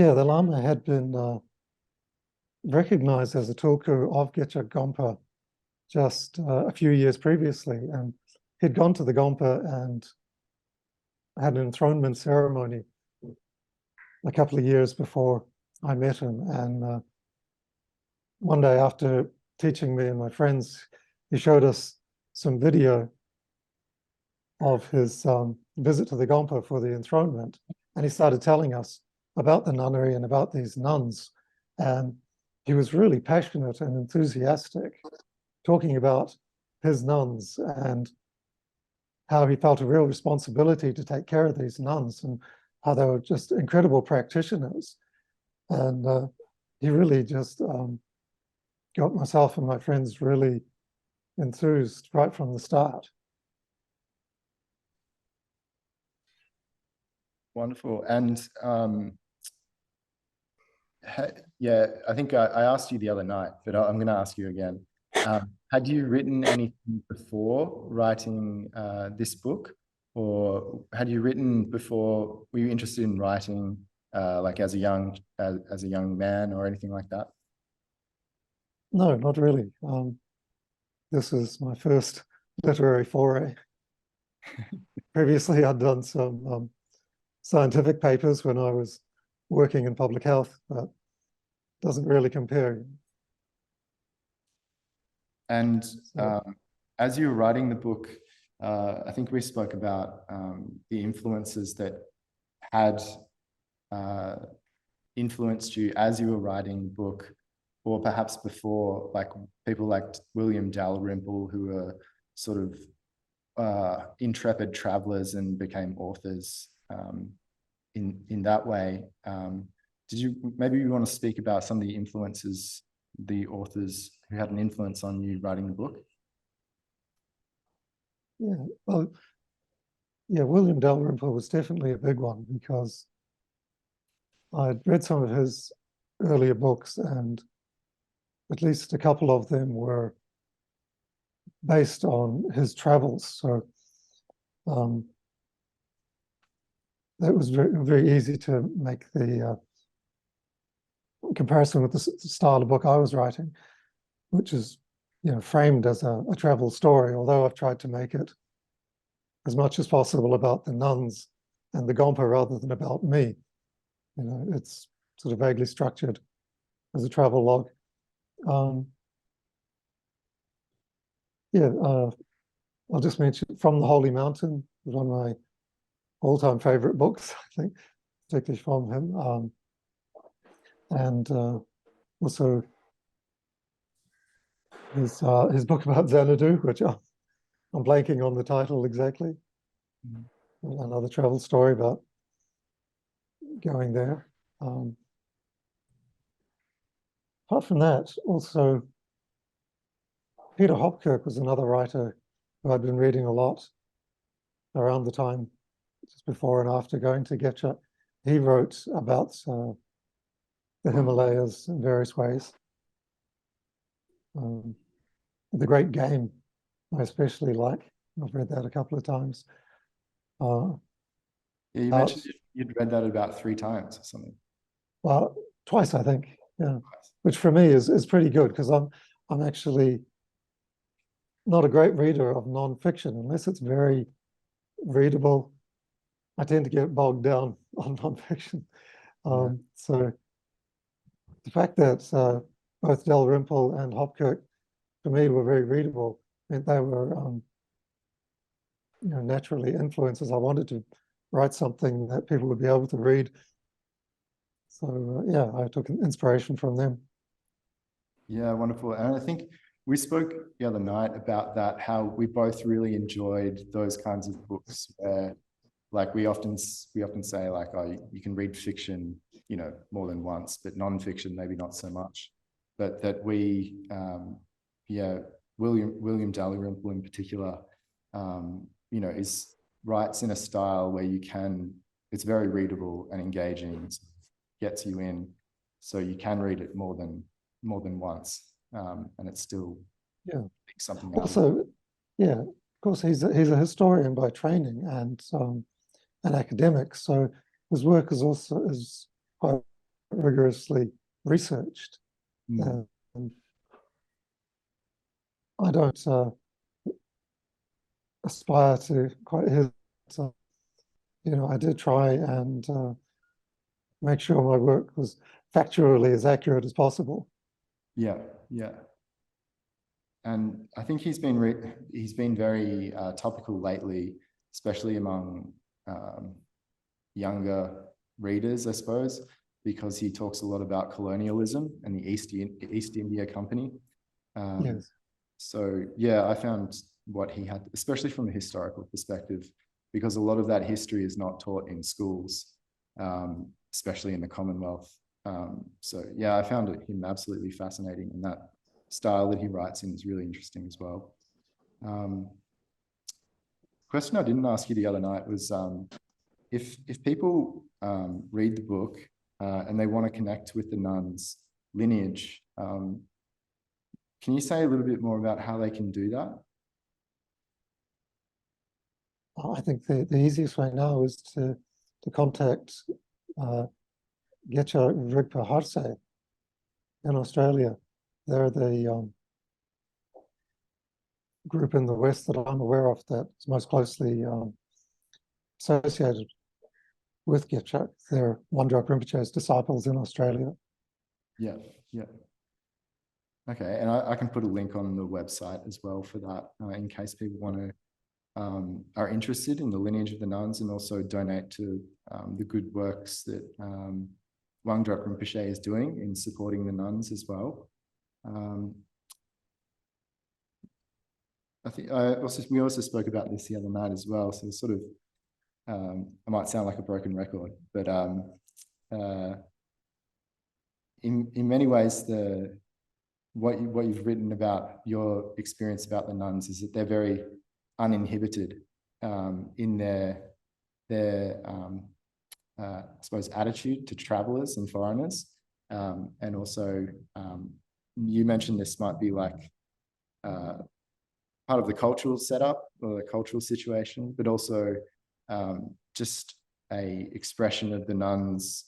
Yeah, the Lama had been recognized as a tulku of Gebchak Gompa just a few years previously, and he'd gone to the Gompa and had an enthronement ceremony a couple of years before I met him. And one day after teaching me and my friends, he showed us some video of his visit to the Gompa for the enthronement. And he started telling us about the nunnery and about these nuns. And he was really passionate and enthusiastic, talking about his nuns and how he felt a real responsibility to take care of these nuns and how they were just incredible practitioners. And he really just got myself and my friends really enthused right from the start. Wonderful. And yeah, I think I asked you the other night, but I'm going to ask you again. Had you written anything before writing this book, or had you written before? Were you interested in writing like as a young man or anything like that? No, not really. This is my first literary foray. Previously, I'd done some scientific papers when I was working in public health, but doesn't really compare. And as you were writing the book, I think we spoke about the influences that had influenced you as you were writing the book, or perhaps before, like people like William Dalrymple, who were sort of intrepid travelers and became authors in that way. Maybe you want to speak about some of the influences, the authors who had an influence on you writing the book? Yeah, well, yeah, William Dalrymple was definitely a big one, because I'd read some of his earlier books, and at least a couple of them were based on his travels. So that was very, very easy to make the comparison with the style of book I was writing, which is, framed as a travel story, although I've tried to make it as much as possible about the nuns and the Gompa rather than about me. It's sort of vaguely structured as a travel log. I'll just mention From the Holy Mountain was one of my all-time favorite books, I think, particularly from him. And also his book about Xanadu, which I'm blanking on the title exactly. Another travel story about going there. Apart from that, also Peter Hopkirk was another writer who I'd been reading a lot around the time just before and after going to Gebchak. He wrote about the Himalayas in various ways. The Great Game, I especially like. I've read that a couple of times. Yeah, you mentioned you'd read that about 3 times or something. Well, twice, I think. Yeah, which for me is pretty good, because I'm actually not a great reader of nonfiction unless it's very readable. I tend to get bogged down on nonfiction. So the fact that both Dalrymple and Hopkirk, to me, were very readable meant they were, naturally influences. I wanted to write something that people would be able to read. So yeah, I took inspiration from them. Yeah, wonderful. And I think we spoke the other night about that, how we both really enjoyed those kinds of books where, like, we often say, like, oh, you can read fiction, more than once, but non-fiction maybe not so much. But that we, William Dalrymple in particular, writes in a style where it's very readable and engaging, gets you in, so you can read it more than once, and it's still something. Also, of course, he's a historian by training and an academic, so his work is quite rigorously researched. Mm. And I don't aspire to quite his. I did try and make sure my work was factually as accurate as possible. Yeah, yeah. And I think he's been very topical lately, especially among younger readers, I suppose, because he talks a lot about colonialism and the East India Company. Yes. So yeah, I found what he had, especially from a historical perspective, because a lot of that history is not taught in schools, especially in the Commonwealth. So yeah, I found him absolutely fascinating, and that style that he writes in is really interesting as well. Question I didn't ask you the other night was if people read the book and they want to connect with the nuns' lineage, can you say a little bit more about how they can do that? I think the easiest way now is to contact Gebchak Rigpa Harse in Australia. They're the group in the West that I'm aware of that's most closely associated with Gebchak. They're Wandrak Rinpoche's disciples in Australia. Yeah, yeah. Okay, and I can put a link on the website as well for that in case people want to are interested in the lineage of the nuns and also donate to the good works that Wandrak Rinpoche is doing in supporting the nuns as well. I think we also spoke about this the other night as well. So sort of, I might sound like a broken record, but in many ways, what you've written about your experience about the nuns is that they're very uninhibited in their I suppose attitude to travelers and foreigners, and also you mentioned this might be like part of the cultural setup or the cultural situation, but also just a expression of the nuns'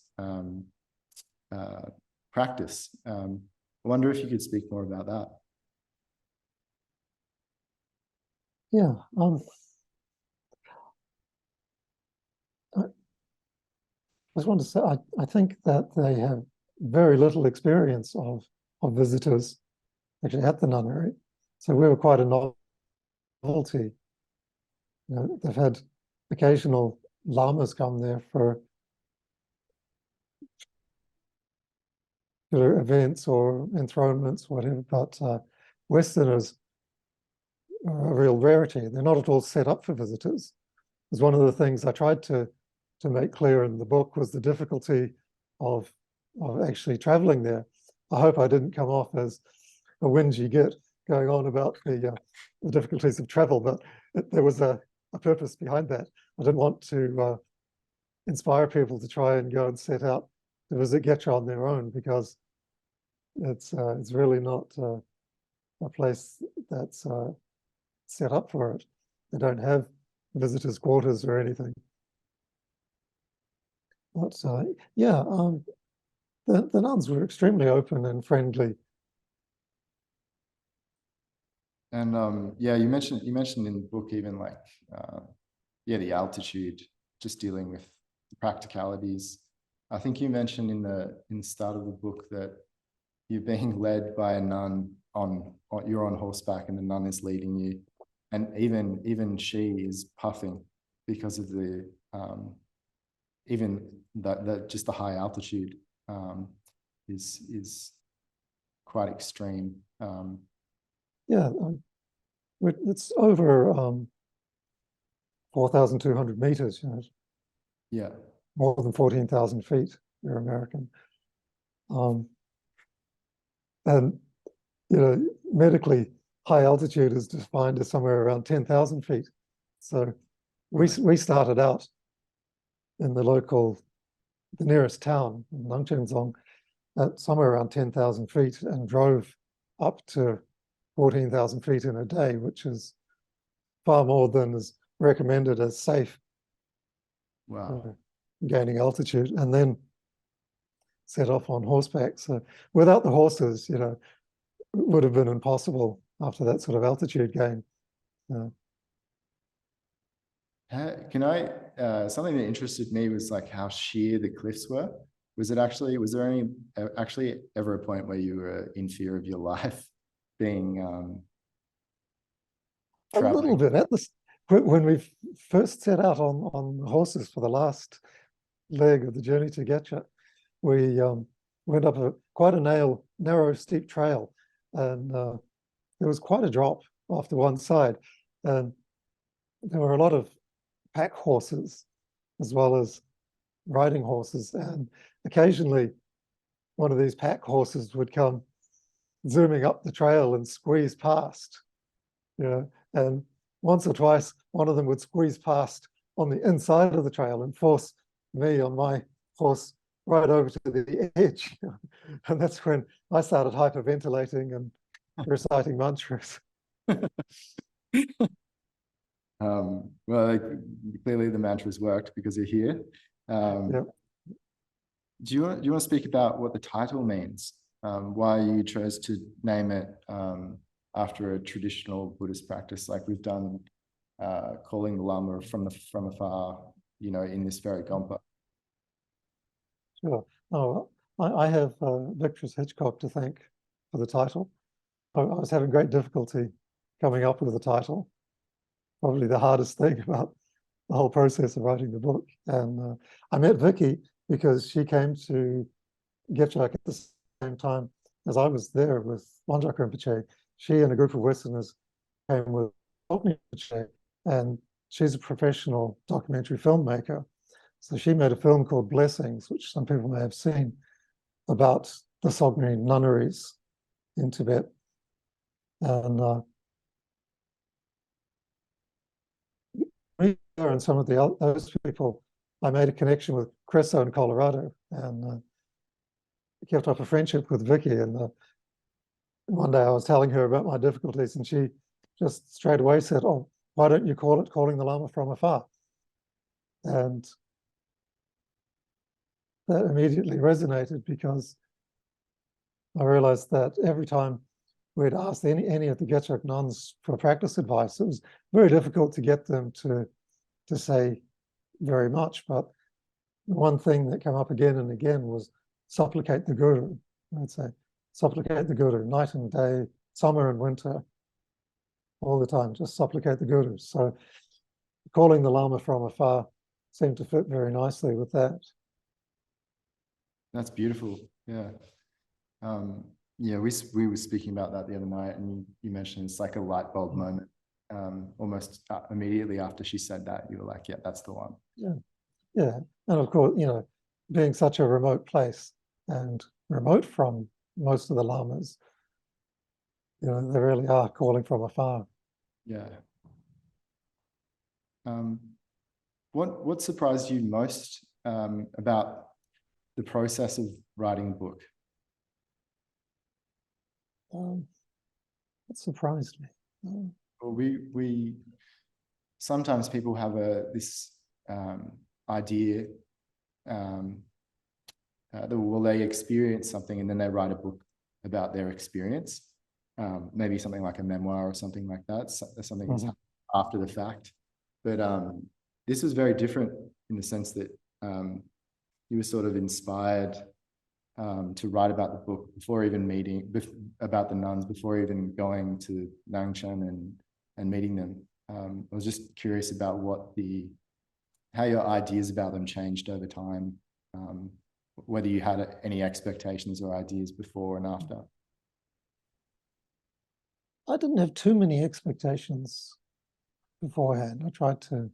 practice. I wonder if you could speak more about that. Yeah. I just want to say, I think that they have very little experience of visitors actually at the nunnery. So we were quite a novelty. They've had occasional lamas come there for events or enthronements, whatever, but Westerners are a real rarity. They're not at all set up for visitors. It's one of the things I tried to make clear in the book was the difficulty of actually traveling there. I hope I didn't come off as a whingy git going on about the difficulties of travel, but there was a purpose behind that. I didn't want to inspire people to try and go and set out to visit Gebchak on their own, because it's really not a place that's set up for it. They don't have visitors' quarters or anything. But yeah, the nuns were extremely open and friendly. And yeah, you mentioned in the book even like yeah, the altitude, just dealing with the practicalities. I think you mentioned in the start of the book that you're being led by a nun you're on horseback and the nun is leading you, and even she is puffing because of the even that just the high altitude is quite extreme. Yeah, it's over 4,200 meters. Yeah, more than 14,000 feet. You're American, and medically, high altitude is defined as somewhere around 10,000 feet. So we started out in the nearest town, Nangchen, at somewhere around 10,000 feet, and drove up to 14,000 feet in a day, which is far more than is recommended as safe. wow. Gaining altitude. And then set off on horseback. So without the horses, it would have been impossible after that sort of altitude gain. Can I, something that interested me was like how sheer the cliffs were. Was there any actually ever a point where you were in fear of your life being a little bit at this when we first set out on horses for the last leg of the journey to Gebchak, we went up quite a narrow, steep trail, and there was quite a drop off to one side, and there were a lot of pack horses as well as riding horses, and occasionally one of these pack horses would come zooming up the trail and squeeze past, and once or twice one of them would squeeze past on the inside of the trail and force me on my horse right over to the edge. And that's when I started hyperventilating and reciting mantras. Well, clearly the mantras worked because you're here. Yep. Do you want to speak about what the title means? Why you chose to name it after a traditional Buddhist practice, like we've done, calling the Lama from afar, in this very Gompa? Sure. Oh, I have Victor Hitchcock to thank for the title. I was having great difficulty coming up with the title. Probably the hardest thing about the whole process of writing the book. And I met Vicky because she came to Gebchak at the same time as I was there with Wanjak Rinpoche. She and a group of Westerners came with Rinpoche, and she's a professional documentary filmmaker. So she made a film called Blessings, which some people may have seen, about the Sogni nunneries in Tibet. And me and some of those people, I made a connection with Creso in Colorado, and kept up a friendship with Vicky. And one day I was telling her about my difficulties, and she just straight away said, "Oh, why don't you call it Calling the Lama from Afar?" And that immediately resonated, because I realized that every time we'd asked any of the Gebchak nuns for practice advice, it was very difficult to get them to say very much. But the one thing that came up again and again was supplicate the Guru. I'd say, supplicate the Guru night and day, summer and winter, all the time, just supplicate the Guru. So calling the Lama from afar seemed to fit very nicely with that. That's beautiful. Yeah. Yeah, we were speaking about that the other night, and you mentioned it's like a light bulb moment. Almost immediately after she said that, you were like, yeah, that's the one. Yeah. And of course, being such a remote place and remote from most of the lamas, they really are calling from afar. Yeah. What surprised you most about the process of writing a book? It surprised me. Well, we sometimes people have this idea that they experience something and then they write a book about their experience, maybe something like a memoir or something like that, something that's happened after the fact. But this was very different in the sense that you were sort of inspired to write about the book before even about the nuns, before even going to Nangchen and meeting them. I was just curious about how your ideas about them changed over time, whether you had any expectations or ideas before and after. I didn't have too many expectations beforehand. I tried to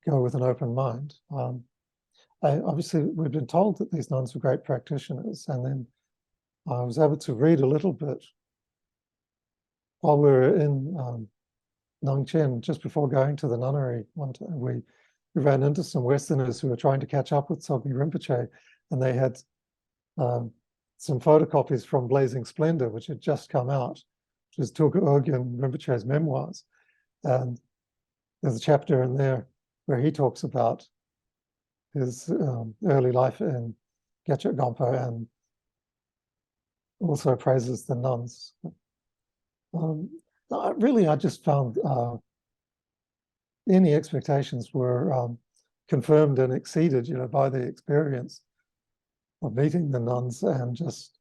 go with an open mind. Obviously, we've been told that these nuns were great practitioners, and then I was able to read a little bit while we were in Nangchen, just before going to the nunnery. One time we ran into some Westerners who were trying to catch up with Sogni Rinpoche, and they had some photocopies from Blazing Splendor, which had just come out, which is Tulku Urgyen Rinpoche's memoirs. And there's a chapter in there where he talks about his early life in Gebchak Gompa and also praises the nuns. Really, I just found any expectations were confirmed and exceeded, by the experience of meeting the nuns and just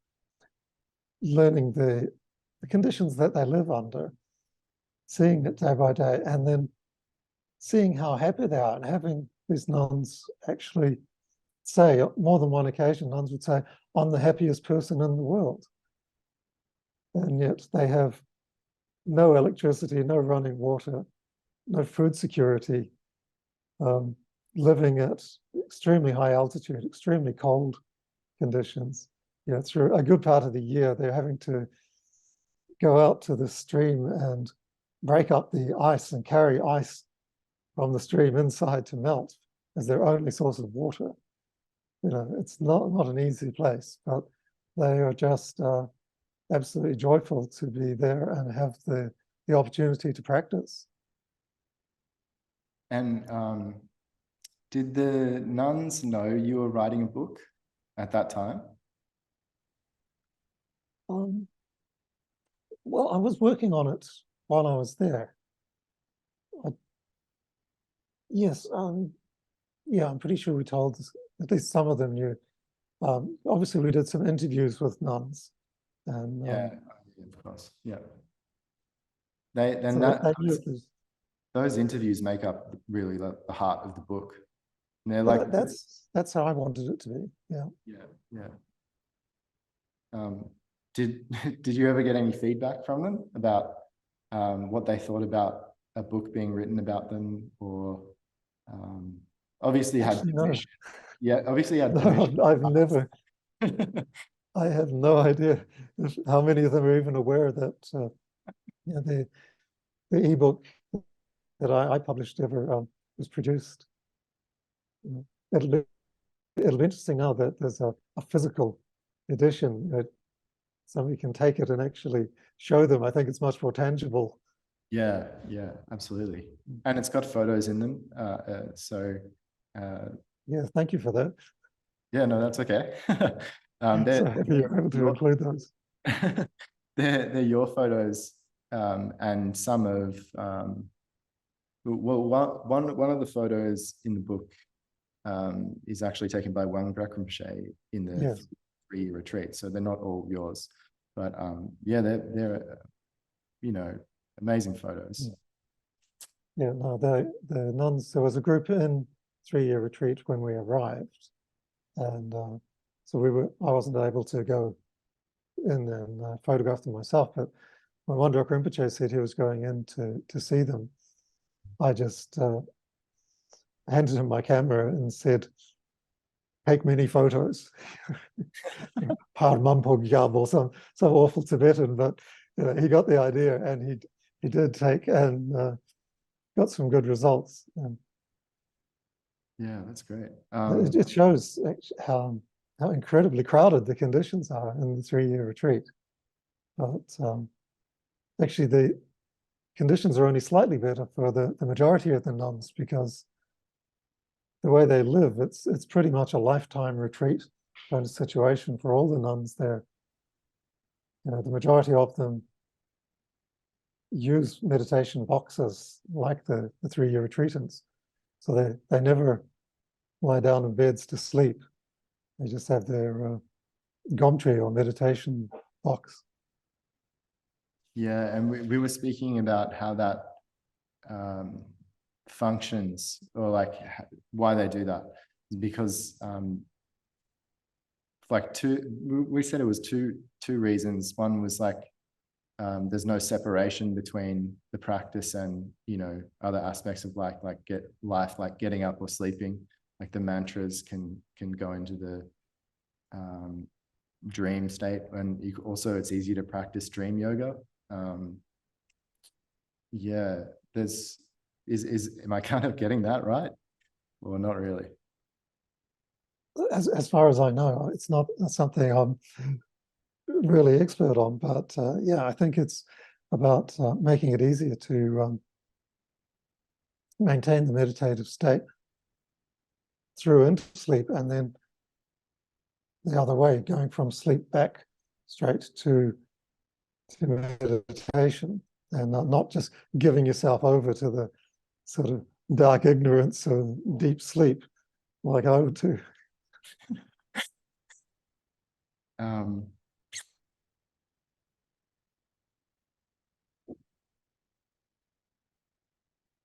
learning the conditions that they live under, seeing it day by day, and then seeing how happy they are, and having these nuns actually say, more than one occasion, nuns would say, I'm the happiest person in the world. And yet they have no electricity, no running water, no food security, living at extremely high altitude, extremely cold conditions. Through a good part of the year, they're having to go out to the stream and break up the ice and carry ice from the stream inside to melt as their only source of water. It's not an easy place, but they are just absolutely joyful to be there and have the opportunity to practice. And did the nuns know you were writing a book at that time? Well, I was working on it while I was there. Yes, yeah, I'm pretty sure we told at least some of them knew. Obviously, we did some interviews with nuns, and yeah, of course, yeah. Those interviews make up really the heart of the book. And they're like that's how I wanted it to be. Yeah. Did you ever get any feedback from them about what they thought about a book being written about them, or obviously had permission? No. Yeah, obviously had permission. No, I've never. I have no idea how many of them are even aware that the ebook that I published ever was produced. It'll be interesting now that there's a physical edition that somebody can take it and actually show them. I think it's much more tangible. Yeah, absolutely. And it's got photos in them. Yeah, thank you for that. Yeah, no, that's okay. So happy you're able to include those. they're your photos, and some of one of the photos in the book is actually taken by Wang Rinpoche in the 3-year retreat. So they're not all yours, but yeah, they're amazing photos. Yeah, no, the nuns. There was a group in 3-year retreat when we arrived, and so I wasn't able to go in and photograph them myself. But when Wandrak Rinpoche said he was going in to see them, I just handed him my camera and said, take many photos. Par Mampog Yab or some awful Tibetan, but he got the idea, and he did take and got some good results. Yeah, that's great. It shows how incredibly crowded the conditions are in the 3-year retreat. But actually, the conditions are only slightly better for the majority of the nuns, because the way they live, it's pretty much a lifetime retreat kind of situation for all the nuns there. The majority of them use meditation boxes like the 3-year retreatants. So they never lie down in beds to sleep. They just have their gomtree or meditation box. Yeah, and we were speaking about how that functions, or like why they do that, because we said it was two reasons. One was like there's no separation between the practice and other aspects of life, like getting up or sleeping. Like the mantras can go into the dream state, and also it's easy to practice dream yoga. Yeah, am I kind of getting that right, or not really? As far as I know, it's not something I'm really expert on, but yeah, I think it's about making it easier to maintain the meditative state through into sleep, and then the other way, going from sleep back straight to meditation, and not just giving yourself over to the sort of dark ignorance of deep sleep like I would do.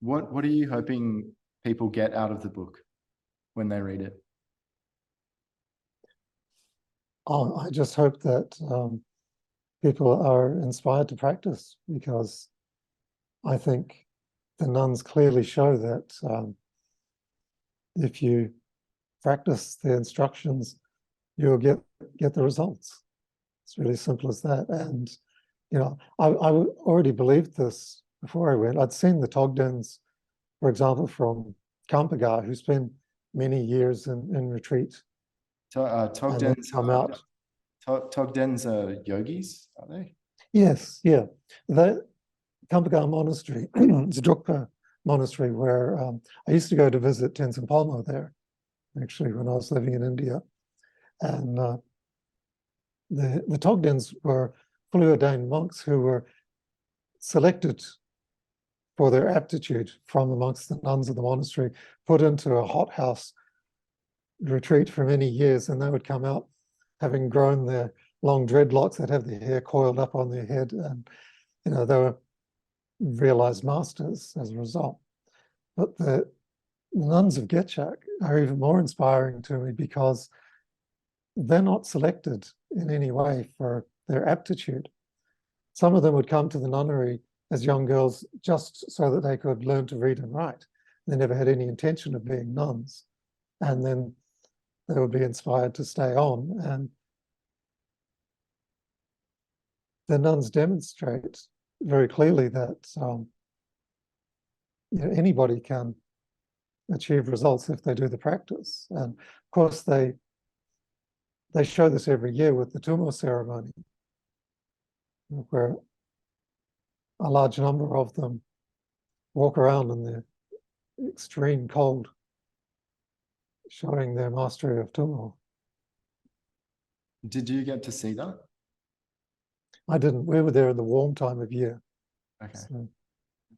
What are you hoping people get out of the book when they read it? Oh, I just hope that people are inspired to practice, because I think the nuns clearly show that if you practice the instructions, you'll get the results. It's really simple as that. And you know, I already believed this before I went. I'd seen the Togdens, for example, from Kampagar, who spent many years in retreat. Togdens come out. Togdens are yogis, are they? Yes, yeah. The Kampagar monastery, it's a Drukpa monastery where I used to go to visit Tenzin Palmo there, actually, when I was living in India. And the Togdens were fully ordained monks who were selected for their aptitude from amongst the nuns of the monastery, put into a hothouse retreat for many years, and they would come out having grown their long dreadlocks. They'd have their hair coiled up on their head, and you know, they were realized masters as a result. But the nuns of Gebchak are even more inspiring to me, because they're not selected in any way for their aptitude. Some of them would come to the nunnery as young girls just so that they could learn to read and write. They never had any intention of being nuns. And then they would be inspired to stay on. And the nuns demonstrate very clearly that you know, anybody can achieve results if they do the practice. And of course, they show this every year with the Tumo ceremony, where a large number of them walk around in the extreme cold, showing their mastery of Tumo. Did you get to see that? I didn't. We were there in the warm time of year. Okay. So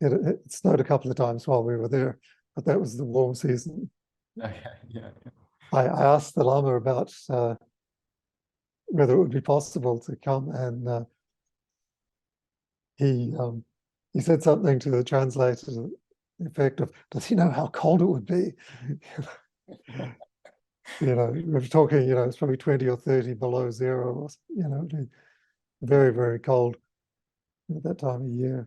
it snowed a couple of times while we were there, but that was the warm season. Okay, yeah. I asked the Lama about whether it would be possible to come, and he said something to the translator to the effect of, "Does he know how cold it would be?" You know, we were talking, you know, it's probably 20 or 30 below zero, or, you know, it'd be very, very cold at that time of year.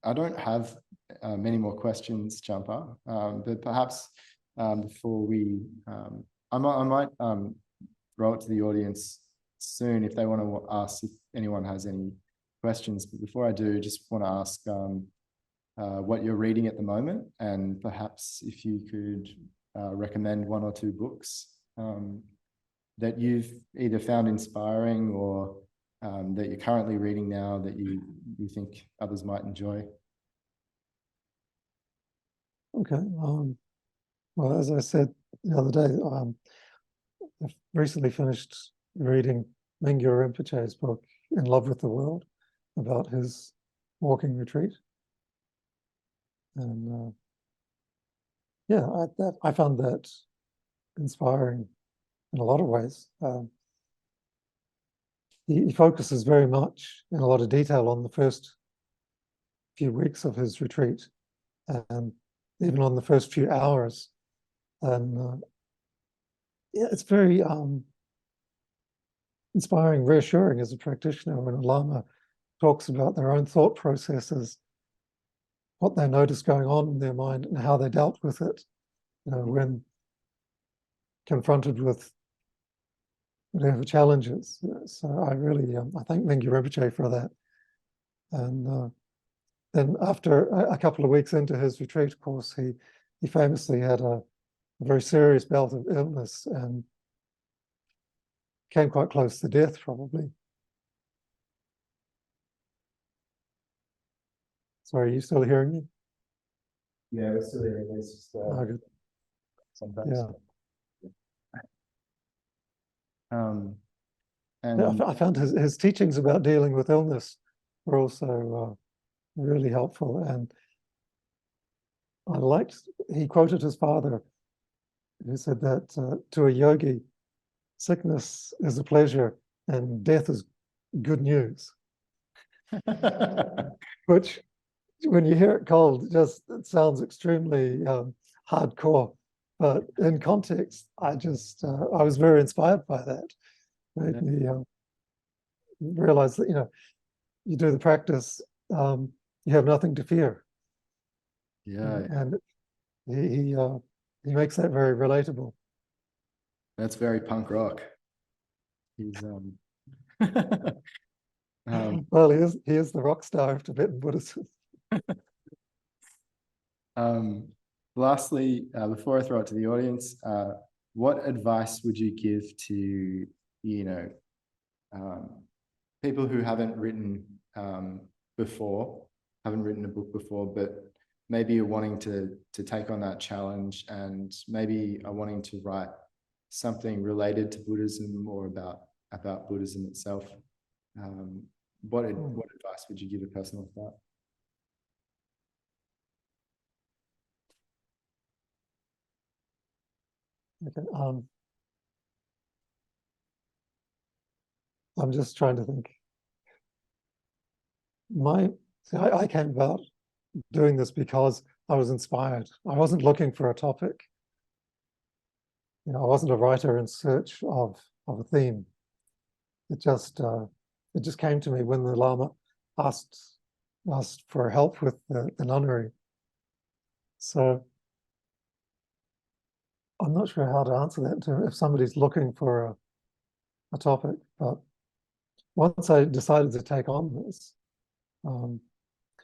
I don't have many more questions, Jampa, but perhaps before we, I might throw it to the audience soon if they want to ask if anyone has any questions. But before I do, just want to ask what you're reading at the moment, and perhaps if you could recommend one or two books that you've either found inspiring or that you're currently reading now that you think others might enjoy. Okay. Well, as I said the other day, I've recently finished reading Mingyur Rinpoche's book, In Love with the World, about his walking retreat. And yeah, I found that inspiring in a lot of ways. He focuses very much in a lot of detail on the first few weeks of his retreat, and even on the first few hours. And yeah, it's very inspiring, reassuring as a practitioner when a Lama talks about their own thought processes, what they noticed going on in their mind and how they dealt with it, you know, when confronted with whatever challenges. So I really, I thank Mingyur Rinpoche for that. And then after a couple of weeks into his retreat, of course, he famously had a very serious bout of illness and came quite close to death, probably. Sorry, are you still hearing me? Yeah, we're still here. It's just Oh, good. sometimes. Yeah. Um, Yeah, and I found his teachings about dealing with illness were also really helpful. And I liked, he quoted his father, who said that to a yogi, sickness is a pleasure and death is good news, which when you hear it cold, it sounds extremely hardcore. But in context, I was very inspired by that. Made me realize that, you do the practice, you have nothing to fear. yeah, And he makes that very relatable. that's very punk rock. He's Well, he is the rock star of Tibetan Buddhism. Lastly, before I throw it to the audience, what advice would you give to, people who haven't written before, haven't written a book before, but maybe are wanting to take on that challenge and maybe are wanting to write something related to Buddhism or about Buddhism itself? What advice would you give a person like that? Okay, I'm just trying to think. I came about doing this because I was inspired. I wasn't looking for a topic. I wasn't a writer in search of a theme. It just came to me when the Lama asked for help with the nunnery. So I'm not sure how to answer that if somebody's looking for a topic. But once I decided to take on this,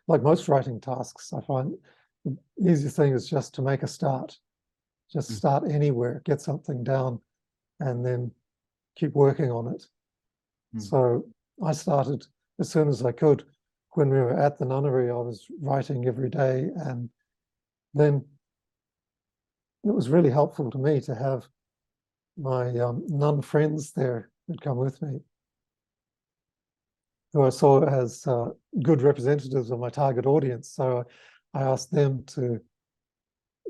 like most writing tasks, I find the easiest thing is just to make a start. Just start anywhere, get something down, and then keep working on it. So I started as soon as I could. When we were at the nunnery, I was writing every day, and then it was really helpful to me to have my nun friends there who'd come with me, who I saw as good representatives of my target audience. So I asked them to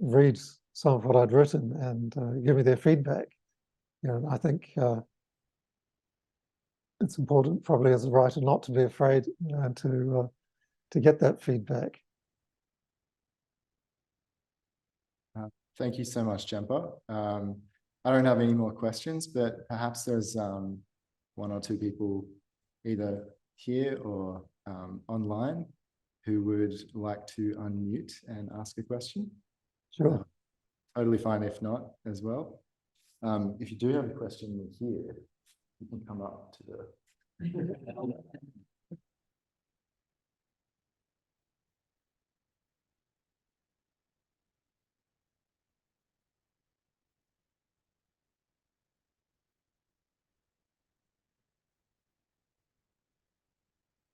read some of what I'd written and give me their feedback. I think it's important, probably as a writer, not to be afraid, and to get that feedback. Thank you so much, Jampa. I don't have any more questions, but perhaps there's one or two people either here or online who would like to unmute and ask a question. Sure. Totally fine if not as well. If you do have a question here, you can come up to the...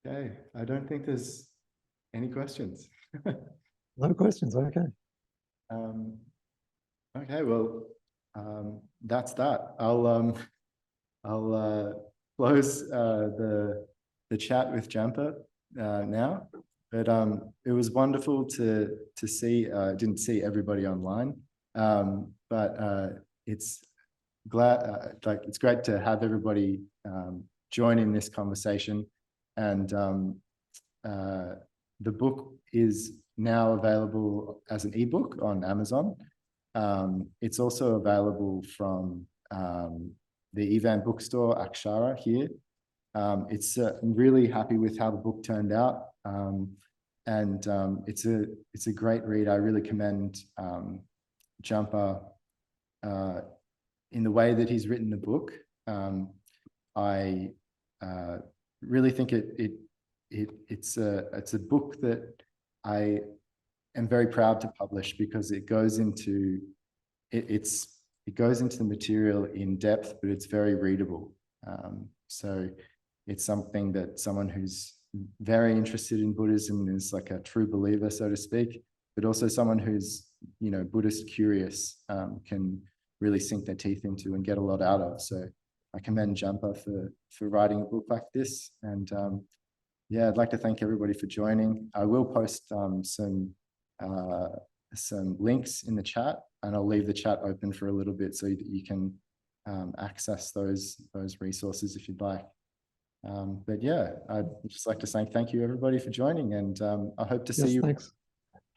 Okay, I don't think there's any questions. No questions, okay. Okay, well, that's that. I'll close the chat with Jampa now. But it was wonderful to see. Didn't see everybody online, but it's it's great to have everybody join in this conversation. And the book is now available as an ebook on Amazon. It's also available from the E-Vam bookstore, Akshara here. I'm really happy with how the book turned out. And it's a great read. I really commend Jampa in the way that he's written the book. I really think it's a book that I am very proud to publish because it goes into the material in depth, but it's very readable. So it's something that someone who's very interested in Buddhism and is like a true believer, so to speak, but also someone who's, you know, Buddhist curious, can really sink their teeth into and get a lot out of. So I commend Jampa for writing a book like this. And yeah, I'd like to thank everybody for joining. I will post some links in the chat, and I'll leave the chat open for a little bit so that you can access those resources if you'd like. But yeah, I'd just like to say thank you everybody for joining, and I hope to see you. Thanks.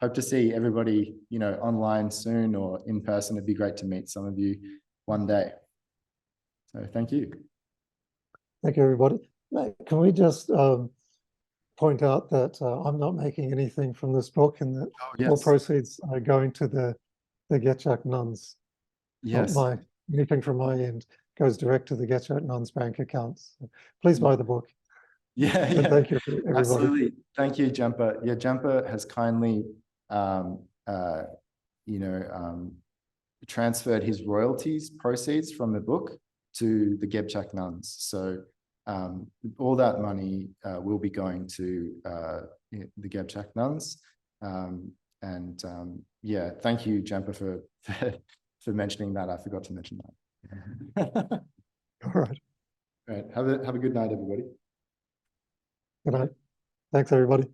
Hope to see everybody, you know, online soon or in person. It'd be great to meet some of you one day. So thank you. Thank you, everybody. Can we just point out that I'm not making anything from this book, and that all proceeds are going to the Gebchak nuns. Yes. Anything from my end goes direct to the Gebchak nuns' bank accounts. So please buy the book. Yeah, and yeah. thank you, everybody. Absolutely. Thank you, Jampa. Yeah, Jampa has kindly, transferred his royalties proceeds from the book to the Gebchak nuns. So all that money will be going to the Gebchak nuns. Yeah, thank you, Jampa, for mentioning that. I forgot to mention that. All right. All right. Have a good night, everybody. Good night. Thanks, everybody.